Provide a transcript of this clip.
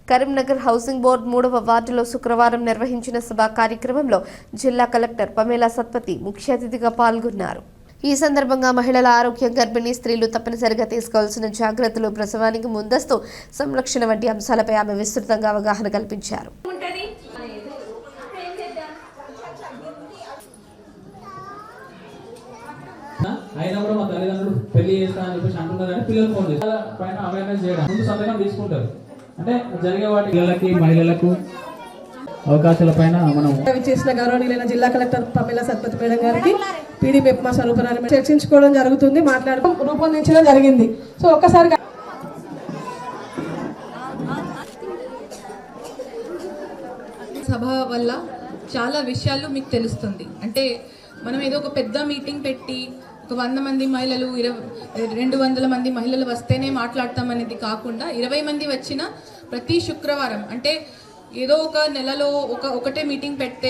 Karimnagar housing board 3వ వార్డులో శుక్రవారం నిర్వహించిన సభా కార్యక్రమంలో జిల్లా కలెక్టర్ పమేలా సత్పతి ముఖ్య అతిథిగా పాల్గొన్నారు. ఈ సందర్భంగా మహిళల ఆరోగ్యం, గర్భిణీ స్త్రీలు తప్పనిసరిగా తీసుకోవాల్సిన జాగ్రత్తలు, ప్రసవానికి ముందస్తు సంరక్షణ వంటి అంశాలపై ఆమె విస్తృతంగా అవగాహన కల్పించారు. అయినా కూడా మా తల్లిదండ్రులు పెళ్లి చేస్తా అని చెప్పేసి అంటున్నారని పిల్లలు ఫోన్ చేస్తారు. పైన అవేర్నెస్ చేయడం, ముందు సంతకం తీసుకుంటారు. అంటే జరిగే వాటి పిల్లలకి, మహిళలకు అవకాశాల పైన మనం చేసిన గౌరవనీయులైన జిల్లా కలెక్టర్ పమేలా సత్పతి మేడం గారికి పీడీ మెప్మా స్వరూపరాని చర్చించుకోవడం జరుగుతుంది, మాట్లాడడం రూపొందించడం జరిగింది. సో ఒక్కసారి సభ వల్ల చాలా విషయాలు మీకు తెలుస్తుంది. అంటే మనం ఏదో ఒక పెద్ద మీటింగ్ పెట్టి ఒక 100 మంది మహిళలు 200 మంది మహిళలు వస్తేనే మాట్లాడతాం అనేది కాకుండా 20 మంది వచ్చిన ప్రతి శుక్రవారం, అంటే ఏదో ఒక నెలలో ఒకటే మీటింగ్ పెడితే